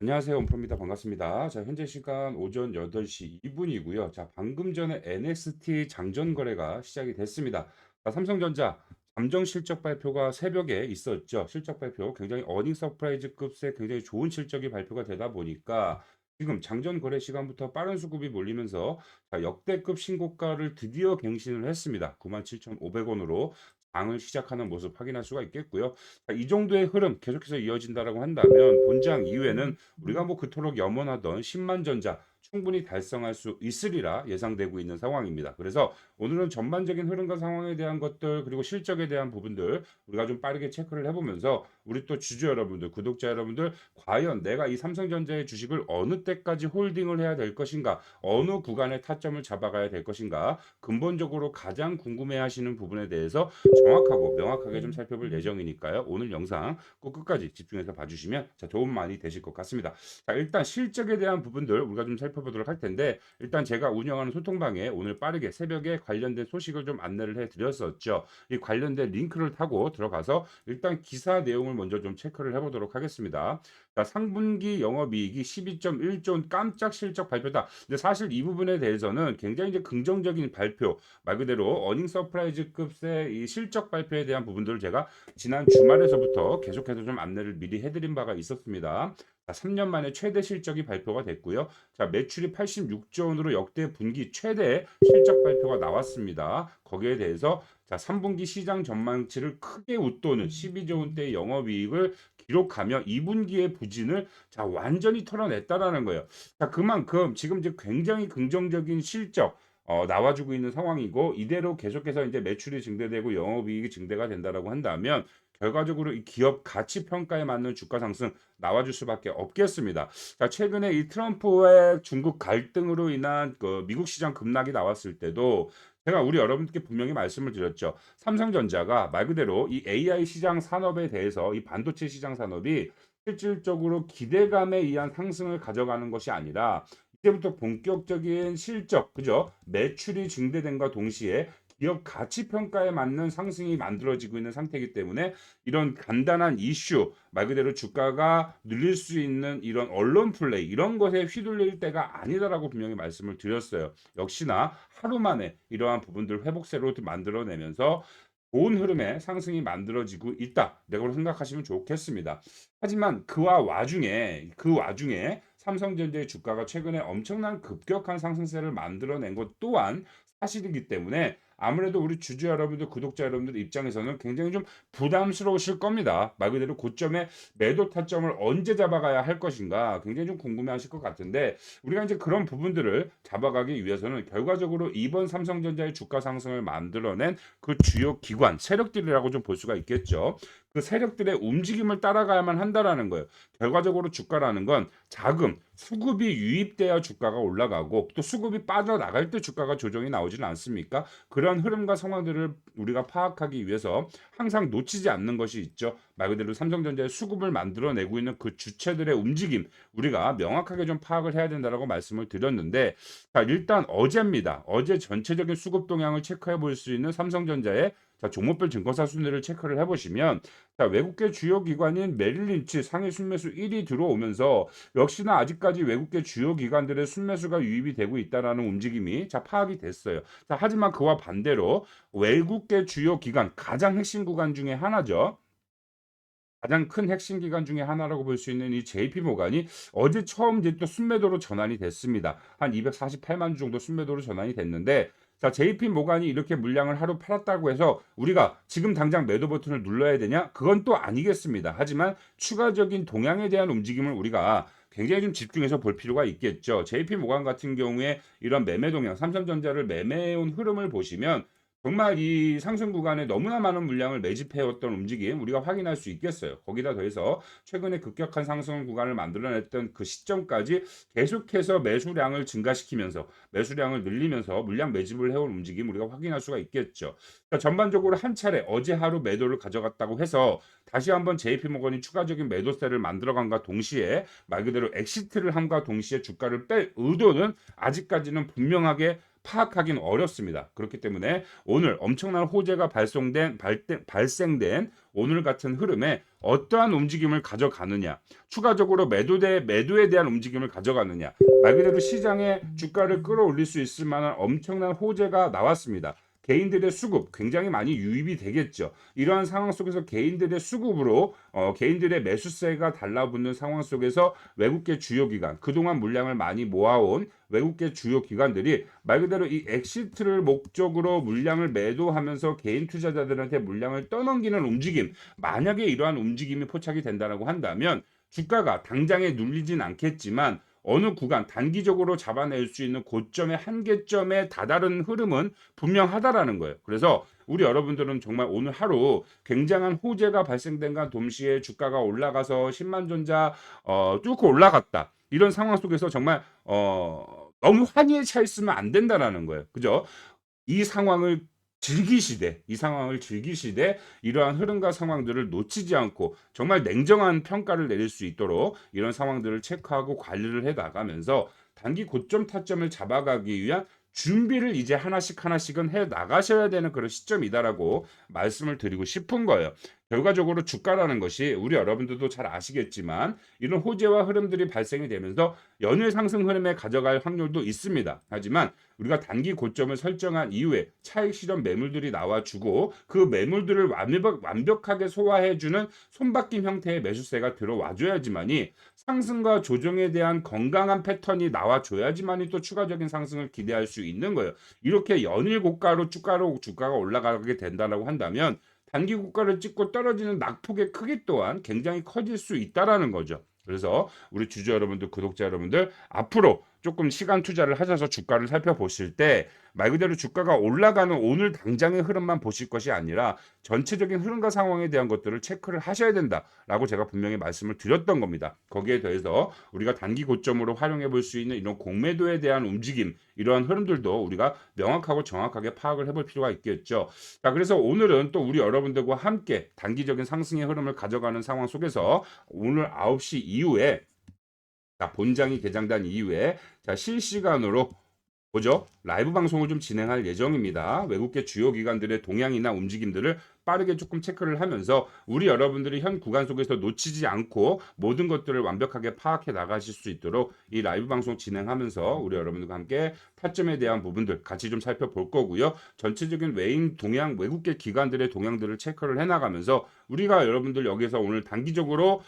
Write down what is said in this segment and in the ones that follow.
안녕하세요. 온프로입니다. 반갑습니다. 자, 현재 시간 오전 8시 2분이고요. 자, 방금 전에 NXT 장전 거래가 시작이 됐습니다. 자, 삼성전자 잠정 실적 발표가 새벽에 있었죠. 실적 발표 굉장히 어닝 서프라이즈급의 굉장히 좋은 실적이 발표가 되다 보니까 지금 장전 거래 시간부터 빠른 수급이 몰리면서 자, 역대급 신고가를 드디어 갱신을 했습니다. 97,500원으로 장을 시작하는 모습 확인할 수가 있겠고요. 자, 이 정도의 흐름 계속해서 이어진다라고 한다면 본장 이후에는 우리가 뭐 그토록 염원하던 10만 전자 충분히 달성할 수 있으리라 예상되고 있는 상황입니다. 그래서 오늘은 전반적인 흐름과 상황에 대한 것들 그리고 실적에 대한 부분들 우리가 좀 빠르게 체크를 해보면서 우리 또 주주 여러분들, 구독자 여러분들 과연 내가 이 삼성전자의 주식을 어느 때까지 홀딩을 해야 될 것인가, 어느 구간의 타점을 잡아가야 될 것인가, 근본적으로 가장 궁금해하시는 부분에 대해서 정확하고 명확하게 좀 살펴볼 예정이니까요. 오늘 영상 꼭 끝까지 집중해서 봐주시면 자, 도움 많이 되실 것 같습니다. 자, 일단 실적에 대한 부분들 우리가 좀 살펴보도록 할 텐데 일단 제가 운영하는 소통방에 오늘 빠르게 새벽에 관련된 소식을 좀 안내를 해드렸었죠. 이 관련된 링크를 타고 들어가서 일단 기사 내용을 먼저 좀 체크를 해보도록 하겠습니다. 자, 상분기 영업이익이 12.1조 원 깜짝 실적 발표다. 근데 사실 이 부분에 대해서는 굉장히 이제 긍정적인 발표, 말 그대로 어닝 서프라이즈급의 이 실적 발표에 대한 부분들을 제가 지난 주말에서부터 계속해서 좀 안내를 미리 해드린 바가 있었습니다. 자, 3년 만에 최대 실적이 발표가 됐고요. 자, 매출이 86조 원으로 역대 분기 최대 실적 발표가 나왔습니다. 거기에 대해서 자, 3분기 시장 전망치를 크게 웃도는 12조 원대의 영업이익을 기록하며 2분기의 부진을 자, 완전히 털어냈다라는 거예요. 자, 그만큼 지금 이제 굉장히 긍정적인 실적 나와주고 있는 상황이고 이대로 계속해서 이제 매출이 증대되고 영업이익이 증대가 된다라고 한다면 결과적으로 이 기업 가치 평가에 맞는 주가 상승 나와줄 수밖에 없겠습니다. 자, 최근에 이 트럼프의 중국 갈등으로 인한 그 미국 시장 급락이 나왔을 때도 제가 우리 여러분께 분명히 말씀을 드렸죠. 삼성전자가 말 그대로 이 AI 시장 산업에 대해서 이 반도체 시장 산업이 실질적으로 기대감에 의한 상승을 가져가는 것이 아니라 이제부터 본격적인 실적, 그죠? 매출이 증대된과 동시에 기업 가치 평가에 맞는 상승이 만들어지고 있는 상태이기 때문에 이런 간단한 이슈, 말 그대로 주가가 늘릴 수 있는 이런 언론 플레이, 이런 것에 휘둘릴 때가 아니다라고 분명히 말씀을 드렸어요. 역시나 하루 만에 이러한 부분들 회복세로 만들어내면서 좋은 흐름의 상승이 만들어지고 있다. 라고 생각하시면 좋겠습니다. 하지만 그 와중에 삼성전자의 주가가 최근에 엄청난 급격한 상승세를 만들어낸 것 또한 사실이기 때문에 아무래도 우리 주주 여러분들, 구독자 여러분들 입장에서는 굉장히 좀 부담스러우실 겁니다. 말 그대로 고점에 매도 타점을 언제 잡아가야 할 것인가 굉장히 좀 궁금해하실 것 같은데 우리가 이제 그런 부분들을 잡아가기 위해서는 결과적으로 이번 삼성전자의 주가 상승을 만들어낸 그 주요 기관 세력들이라고 좀 볼 수가 있겠죠. 그 세력들의 움직임을 따라가야만 한다라는 거예요. 결과적으로 주가라는 건 자금, 수급이 유입돼야 주가가 올라가고 또 수급이 빠져나갈 때 주가가 조정이 나오지는 않습니까? 그런 흐름과 상황들을 우리가 파악하기 위해서 항상 놓치지 않는 것이 있죠. 말 그대로 삼성전자의 수급을 만들어내고 있는 그 주체들의 움직임 우리가 명확하게 좀 파악을 해야 된다라고 말씀을 드렸는데 자, 일단 어제입니다. 어제 전체적인 수급 동향을 체크해 볼 수 있는 삼성전자의 자, 종목별 증권사 순위를 체크를 해보시면 자, 외국계 주요 기관인 메릴린치 상위 순매수 1위 들어오면서 역시나 아직까지 외국계 주요 기관들의 순매수가 유입이 되고 있다라는 움직임이 자, 파악이 됐어요. 자, 하지만 그와 반대로 외국계 주요 기관 가장 핵심 구간 중에 하나죠. 가장 큰 핵심 기관 중에 하나라고 볼 수 있는 이 JP 모간이 어제 처음 이제 또 순매도로 전환이 됐습니다. 한 248만 주 정도 순매도로 전환이 됐는데 자, JP 모간이 이렇게 물량을 하루 팔았다고 해서 우리가 지금 당장 매도 버튼을 눌러야 되냐? 그건 또 아니겠습니다. 하지만 추가적인 동향에 대한 움직임을 우리가 굉장히 좀 집중해서 볼 필요가 있겠죠. JP 모간 같은 경우에 이런 매매 동향, 삼성전자를 매매해온 흐름을 보시면 정말 이 상승 구간에 너무나 많은 물량을 매집해왔던 움직임 우리가 확인할 수 있겠어요. 거기다 더해서 최근에 급격한 상승 구간을 만들어냈던 그 시점까지 계속해서 매수량을 증가시키면서 매수량을 늘리면서 물량 매집을 해온 움직임 우리가 확인할 수가 있겠죠. 그러니까 전반적으로 한 차례 어제 하루 매도를 가져갔다고 해서 다시 한번 JP모건이 추가적인 매도세를 만들어간과 동시에 말 그대로 엑시트를 함과 동시에 주가를 뺄 의도는 아직까지는 분명하게 파악하기는 어렵습니다. 그렇기 때문에 오늘 엄청난 호재가 발생된 오늘 같은 흐름에 어떠한 움직임을 가져가느냐, 추가적으로 매도에 대한 움직임을 가져가느냐, 말 그대로 시장의 주가를 끌어올릴 수 있을 만한 엄청난 호재가 나왔습니다. 개인들의 수급 굉장히 많이 유입이 되겠죠. 이러한 상황 속에서 개인들의 수급으로 개인들의 매수세가 달라붙는 상황 속에서 외국계 주요 기관, 그동안 물량을 많이 모아온 외국계 주요 기관들이 말 그대로 이 엑시트를 목적으로 물량을 매도하면서 개인 투자자들한테 물량을 떠넘기는 움직임, 만약에 이러한 움직임이 포착이 된다고 한다면 주가가 당장에 눌리진 않겠지만 어느 구간 단기적으로 잡아낼 수 있는 고점의 한계점에 다다른 흐름은 분명하다라는 거예요. 그래서 우리 여러분들은 정말 오늘 하루 굉장한 호재가 발생된과 동시에 주가가 올라가서 10만 전자 뚫고 올라갔다. 이런 상황 속에서 정말 너무 환희에 차 있으면 안 된다라는 거예요. 그죠? 이 상황을 즐기시되 이러한 흐름과 상황들을 놓치지 않고 정말 냉정한 평가를 내릴 수 있도록 이런 상황들을 체크하고 관리를 해 나가면서 단기 고점 타점을 잡아가기 위한 준비를 이제 하나씩은 해 나가셔야 되는 그런 시점이다라고 말씀을 드리고 싶은 거예요. 결과적으로 주가라는 것이 우리 여러분들도 잘 아시겠지만 이런 호재와 흐름들이 발생이 되면서 연일 상승 흐름에 가져갈 확률도 있습니다. 하지만 우리가 단기 고점을 설정한 이후에 차익 실현 매물들이 나와주고 그 매물들을 완벽하게 소화해주는 손바뀜 형태의 매수세가 들어와줘야지만이 상승과 조정에 대한 건강한 패턴이 나와줘야지만이 또 추가적인 상승을 기대할 수 있는 거예요. 이렇게 연일 고가로 주가가 올라가게 된다고 한다면 단기 고가를 찍고 떨어지는 낙폭의 크기 또한 굉장히 커질 수 있다라는 거죠. 그래서 우리 주주 여러분들, 구독자 여러분들 앞으로 조금 시간 투자를 하셔서 주가를 살펴보실 때 말 그대로 주가가 올라가는 오늘 당장의 흐름만 보실 것이 아니라 전체적인 흐름과 상황에 대한 것들을 체크를 하셔야 된다라고 제가 분명히 말씀을 드렸던 겁니다. 거기에 더해서 우리가 단기 고점으로 활용해 볼 수 있는 이런 공매도에 대한 움직임, 이러한 흐름들도 우리가 명확하고 정확하게 파악을 해볼 필요가 있겠죠. 자, 그래서 오늘은 또 우리 여러분들과 함께 단기적인 상승의 흐름을 가져가는 상황 속에서 오늘 9시 이후에 본장이 개장된 이후에 실시간으로 뭐죠? 라이브 방송을 좀 진행할 예정입니다. 외국계 주요 기관들의 동향이나 움직임들을 빠르게 조금 체크를 하면서 우리 여러분들이 현 구간 속에서 놓치지 않고 모든 것들을 완벽하게 파악해 나가실 수 있도록 이 라이브 방송 진행하면서 우리 여러분들과 함께 타점에 대한 부분들 같이 좀 살펴볼 거고요. 전체적인 외국계 기관들의 동향들을 체크를 해 나가면서 우리가 여러분들 여기서 오늘 단기적으로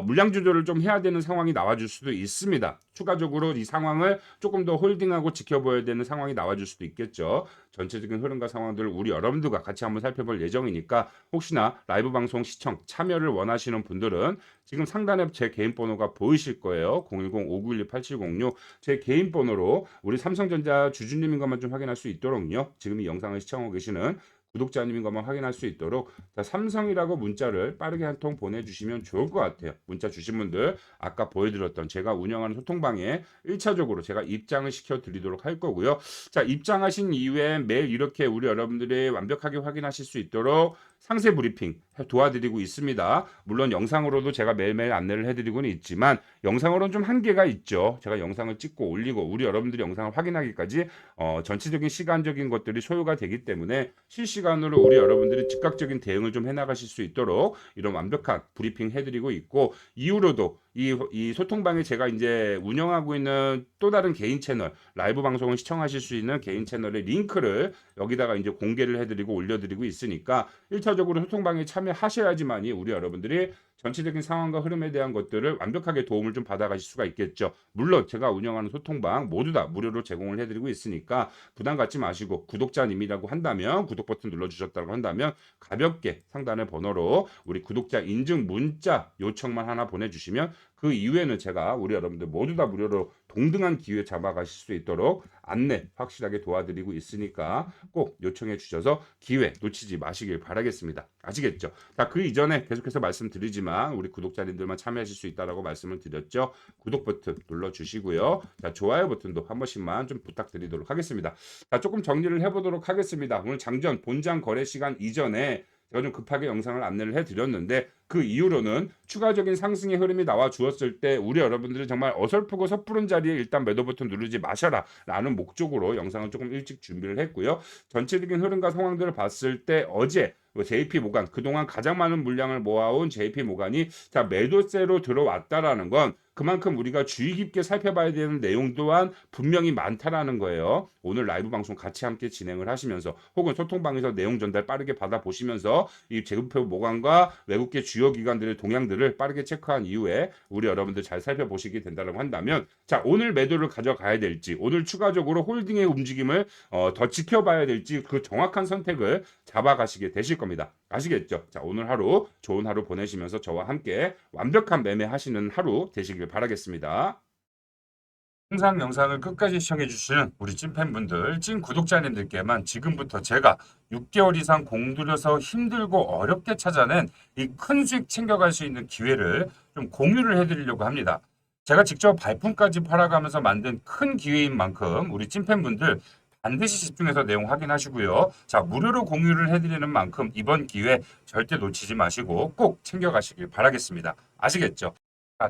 물량 조절을 좀 해야 되는 상황이 나와줄 수도 있습니다. 추가적으로 이 상황을 조금 더 홀딩하고 지켜봐야 되는 상황이 나와줄 수도 있겠죠. 전체적인 흐름과 상황들을 우리 여러분들과 같이 한번 살펴볼 예정이니까 혹시나 라이브 방송 시청 참여를 원하시는 분들은 지금 상단에 제 개인 번호가 보이실 거예요. 010-5912-8706 제 개인 번호로 우리 삼성전자 주주님인 것만 좀 확인할 수 있도록요. 지금 이 영상을 시청하고 계시는 구독자님인 것만 확인할 수 있도록 삼성이라고 문자를 빠르게 한 통 보내주시면 좋을 것 같아요. 문자 주신 분들 아까 보여드렸던 제가 운영하는 소통방에 1차적으로 제가 입장을 시켜드리도록 할 거고요. 자, 입장하신 이후에 매일 이렇게 우리 여러분들이 완벽하게 확인하실 수 있도록 상세 브리핑 도와드리고 있습니다. 물론 영상으로도 제가 매일매일 안내를 해드리고는 있지만 영상으로는 좀 한계가 있죠. 제가 영상을 찍고 올리고 우리 여러분들이 영상을 확인하기까지 전체적인 시간적인 것들이 소요가 되기 때문에 실시간으로 우리 여러분들이 즉각적인 대응을 좀 해나가실 수 있도록 이런 완벽한 브리핑 해드리고 있고 이후로도 이 소통방에 제가 이제 운영하고 있는 또 다른 개인 채널 라이브 방송을 시청하실 수 있는 개인 채널의 링크를 여기다가 이제 공개를 해드리고 올려드리고 있으니까 1차적으로 소통방에 참여하셔야지만이 우리 여러분들이 전체적인 상황과 흐름에 대한 것들을 완벽하게 도움을 좀 받아가실 수가 있겠죠. 물론 제가 운영하는 소통방 모두 다 무료로 제공을 해드리고 있으니까 부담 갖지 마시고 구독자님이라고 한다면 구독 버튼 눌러주셨다고 한다면 가볍게 상단의 번호로 우리 구독자 인증 문자 요청만 하나 보내주시면 그 이후에는 제가 우리 여러분들 모두 다 무료로 동등한 기회 잡아가실 수 있도록 안내 확실하게 도와드리고 있으니까 꼭 요청해 주셔서 기회 놓치지 마시길 바라겠습니다. 아시겠죠? 자, 그 이전에 계속해서 말씀드리지만 우리 구독자님들만 참여하실 수 있다라고 말씀을 드렸죠. 구독 버튼 눌러주시고요. 자, 좋아요 버튼도 한 번씩만 좀 부탁드리도록 하겠습니다. 자, 조금 정리를 해보도록 하겠습니다. 오늘 장전 본장 거래 시간 이전에 제가 좀 급하게 영상을 안내를 해드렸는데 그 이후로는 추가적인 상승의 흐름이 나와 주었을 때 우리 여러분들은 정말 어설프고 섣부른 자리에 일단 매도 버튼 누르지 마셔라 라는 목적으로 영상을 조금 일찍 준비를 했고요. 전체적인 흐름과 상황들을 봤을 때 어제 JP 모간 그동안 가장 많은 물량을 모아온 JP 모간이 자 매도세로 들어왔다라는 건 그만큼 우리가 주의 깊게 살펴봐야 되는 내용 또한 분명히 많다라는 거예요. 오늘 라이브 방송 같이 함께 진행을 하시면서 혹은 소통방에서 내용 전달 빠르게 받아보시면서 이 재무표 모관과 외국계 주요 기관들의 동향들을 빠르게 체크한 이후에 우리 여러분들 잘 살펴보시게 된다고 한다면 자 오늘 매도를 가져가야 될지 오늘 추가적으로 홀딩의 움직임을 더 지켜봐야 될지 그 정확한 선택을 잡아가시게 되실 겁니다. 아시겠죠? 자 오늘 하루 좋은 하루 보내시면서 저와 함께 완벽한 매매하시는 하루 되시길 바라겠습니다. 항상 영상을 끝까지 시청해주시는 우리 찐팬분들, 찐 구독자님들께만 지금부터 제가 6개월 이상 공들여서 힘들고 어렵게 찾아낸 이 큰 수익 챙겨갈 수 있는 기회를 좀 공유를 해드리려고 합니다. 제가 직접 발품까지 팔아가면서 만든 큰 기회인 만큼 우리 찐팬분들 반드시 집중해서 내용 확인하시고요. 자, 무료로 공유를 해드리는 만큼 이번 기회 절대 놓치지 마시고 꼭 챙겨가시길 바라겠습니다. 아시겠죠?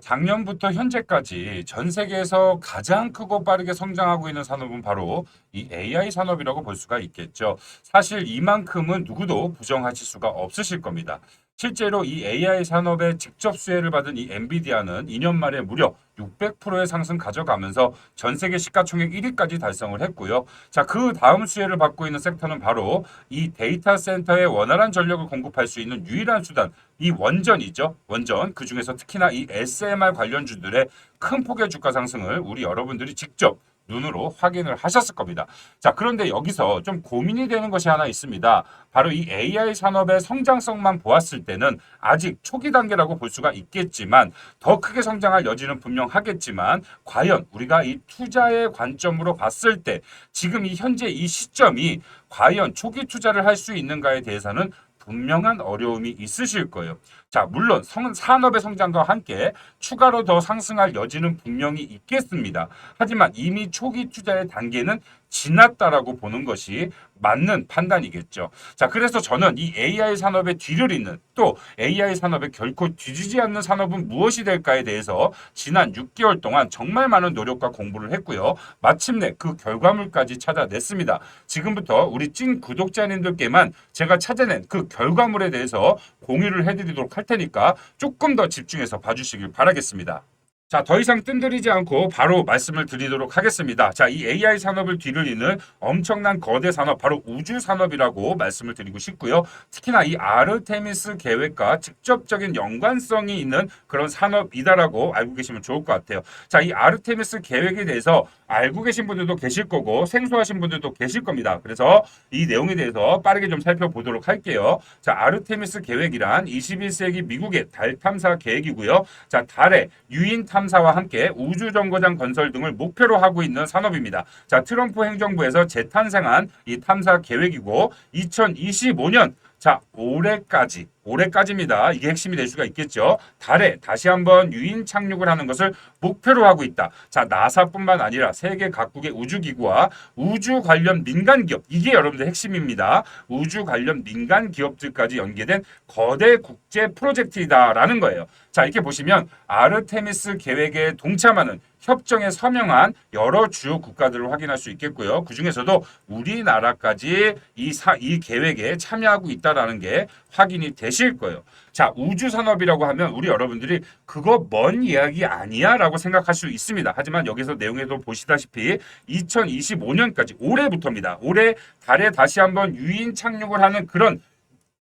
작년부터 현재까지 전 세계에서 가장 크고 빠르게 성장하고 있는 산업은 바로 이 AI 산업이라고 볼 수가 있겠죠. 사실 이만큼은 누구도 부정하실 수가 없으실 겁니다. 실제로 이 AI 산업의 직접 수혜를 받은 이 엔비디아는 2년 만에 무려 600%의 상승 가져가면서 전 세계 시가총액 1위까지 달성을 했고요. 자, 그 다음 수혜를 받고 있는 섹터는 바로 이 데이터 센터에 원활한 전력을 공급할 수 있는 유일한 수단, 이 원전이죠. 원전. 그 중에서 특히나 이 SMR 관련주들의 큰 폭의 주가 상승을 우리 여러분들이 직접 눈으로 확인을 하셨을 겁니다. 자, 그런데 여기서 좀 고민이 되는 것이 하나 있습니다. 바로 이 AI 산업의 성장성만 보았을 때는 아직 초기 단계라고 볼 수가 있겠지만 더 크게 성장할 여지는 분명하겠지만 과연 우리가 이 투자의 관점으로 봤을 때 지금 이 현재 이 시점이 과연 초기 투자를 할 수 있는가에 대해서는 분명한 어려움이 있으실 거예요. 자, 물론 산업의 성장과 함께 추가로 더 상승할 여지는 분명히 있겠습니다. 하지만 이미 초기 투자의 단계는 지났다라고 보는 것이 맞는 판단이겠죠. 자, 그래서 저는 이 AI 산업의 뒤를 잇는 또 AI 산업에 결코 뒤지지 않는 산업은 무엇이 될까에 대해서 지난 6개월 동안 정말 많은 노력과 공부를 했고요. 마침내 그 결과물까지 찾아냈습니다. 지금부터 우리 찐 구독자님들께만 제가 찾아낸 그 결과물에 대해서 공유를 해드리도록 할 테니까 조금 더 집중해서 봐주시길 바라겠습니다. 자, 더 이상 뜸들이지 않고 바로 말씀을 드리도록 하겠습니다. 자, 이 AI 산업을 뒤를 잇는 엄청난 거대 산업, 바로 우주 산업이라고 말씀을 드리고 싶고요. 특히나 이 아르테미스 계획과 직접적인 연관성이 있는 그런 산업이다라고 알고 계시면 좋을 것 같아요. 자, 이 아르테미스 계획에 대해서 알고 계신 분들도 계실 거고 생소하신 분들도 계실 겁니다. 그래서 이 내용에 대해서 빠르게 좀 살펴보도록 할게요. 자, 아르테미스 계획이란 21세기 미국의 달 탐사 계획이고요. 자, 달에 유인 탐사와 함께 우주정거장 건설 등을 목표로 하고 있는 산업입니다. 자, 트럼프 행정부에서 재탄생한 이 탐사 계획이고 2025년 자, 올해까지입니다. 이게 핵심이 될 수가 있겠죠. 달에 다시 한번 유인 착륙을 하는 것을 목표로 하고 있다. 자, 나사뿐만 아니라 세계 각국의 우주기구와 우주 관련 민간 기업, 이게 여러분들 핵심입니다. 우주 관련 민간 기업들까지 연계된 거대 국제 프로젝트이다라는 거예요. 자, 이렇게 보시면 아르테미스 계획에 동참하는 협정에 서명한 여러 주요 국가들을 확인할 수 있겠고요. 그 중에서도 우리나라까지 이 계획에 참여하고 있다라는 게 확인이 되실 거예요. 자, 우주 산업이라고 하면 우리 여러분들이 그거 먼 이야기 아니야 라고 생각할 수 있습니다. 하지만 여기서 내용에도 보시다시피 2025년까지 올해부터입니다. 올해 달에 다시 한번 유인 착륙을 하는 그런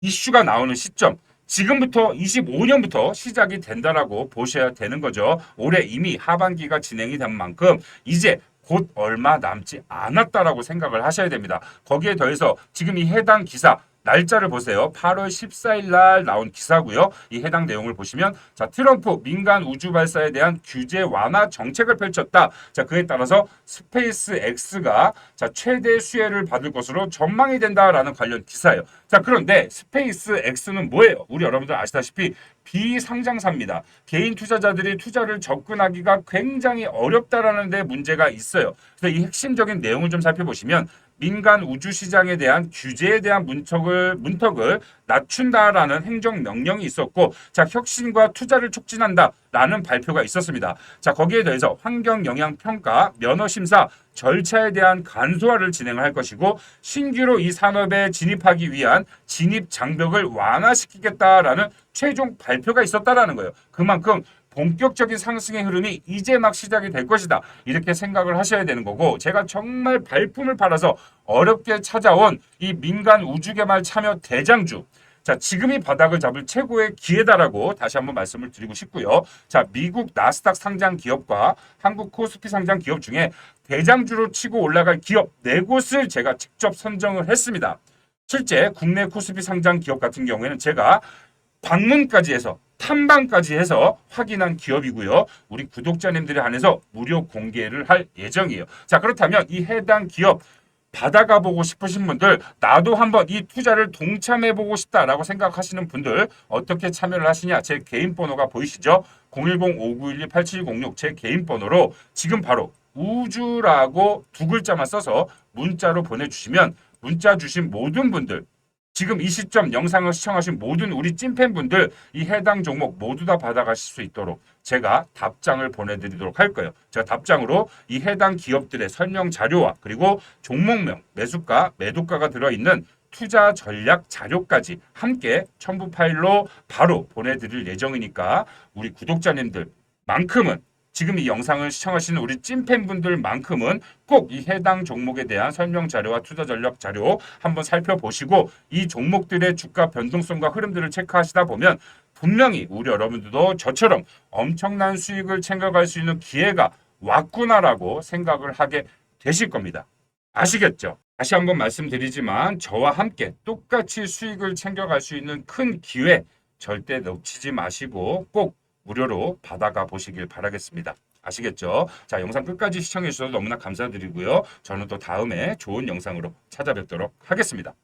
이슈가 나오는 시점. 지금부터 25년부터 시작이 된다라고 보셔야 되는 거죠. 올해 이미 하반기가 진행이 된 만큼 이제 곧 얼마 남지 않았다라고 생각을 하셔야 됩니다. 거기에 더해서 지금 이 해당 기사 날짜를 보세요. 8월 14일 날 나온 기사고요. 이 해당 내용을 보시면 자, 트럼프 민간 우주 발사에 대한 규제 완화 정책을 펼쳤다. 자, 그에 따라서 스페이스 X가 자, 최대 수혜를 받을 것으로 전망이 된다라는 관련 기사예요. 자, 그런데 스페이스 X는 뭐예요? 우리 여러분들 아시다시피 비상장사입니다. 개인 투자자들이 투자를 접근하기가 굉장히 어렵다라는 데 문제가 있어요. 그래서 이 핵심적인 내용을 좀 살펴보시면 민간 우주 시장에 대한 규제에 대한 문턱을 낮춘다라는 행정 명령이 있었고, 자, 혁신과 투자를 촉진한다라는 발표가 있었습니다. 자, 거기에 대해서 환경 영향 평가, 면허 심사 절차에 대한 간소화를 진행을 할 것이고, 신규로 이 산업에 진입하기 위한 진입 장벽을 완화시키겠다라는 최종 발표가 있었다라는 거예요. 그만큼 본격적인 상승의 흐름이 이제 막 시작이 될 것이다. 이렇게 생각을 하셔야 되는 거고, 제가 정말 발품을 팔아서 어렵게 찾아온 이 민간 우주개발 참여 대장주. 자, 지금이 바닥을 잡을 최고의 기회다라고 다시 한번 말씀을 드리고 싶고요. 자, 미국 나스닥 상장 기업과 한국 코스피 상장 기업 중에 대장주로 치고 올라갈 기업 4곳을 제가 직접 선정을 했습니다. 실제 국내 코스피 상장 기업 같은 경우에는 제가 방문까지 해서 탐방까지 해서 확인한 기업이고요. 우리 구독자님들에 한해서 무료 공개를 할 예정이에요. 자, 그렇다면 이 해당 기업 받아가 보고 싶으신 분들, 나도 한번 이 투자를 동참해 보고 싶다라고 생각하시는 분들 어떻게 참여를 하시냐? 제 개인 번호가 보이시죠? 010-5912-8706 제 개인 번호로 지금 바로 우주라고 2글자만 써서 문자로 보내주시면, 문자 주신 모든 분들, 지금 이 시점 영상을 시청하신 모든 우리 찐팬분들 이 해당 종목 모두 다 받아가실 수 있도록 제가 답장을 보내드리도록 할 거예요. 제가 답장으로 이 해당 기업들의 설명 자료와 그리고 종목명, 매수가, 매도가가 들어있는 투자 전략 자료까지 함께 첨부 파일로 바로 보내드릴 예정이니까 우리 구독자님들만큼은, 지금 이 영상을 시청하시는 우리 찐팬분들만큼은 꼭 이 해당 종목에 대한 설명 자료와 투자 전략 자료 한번 살펴보시고, 이 종목들의 주가 변동성과 흐름들을 체크하시다 보면 분명히 우리 여러분들도 저처럼 엄청난 수익을 챙겨갈 수 있는 기회가 왔구나라고 생각을 하게 되실 겁니다. 아시겠죠? 다시 한번 말씀드리지만 저와 함께 똑같이 수익을 챙겨갈 수 있는 큰 기회 절대 놓치지 마시고 꼭 무료로 받아가 보시길 바라겠습니다. 아시겠죠? 자, 영상 끝까지 시청해 주셔서 너무나 감사드리고요. 저는 또 다음에 좋은 영상으로 찾아뵙도록 하겠습니다.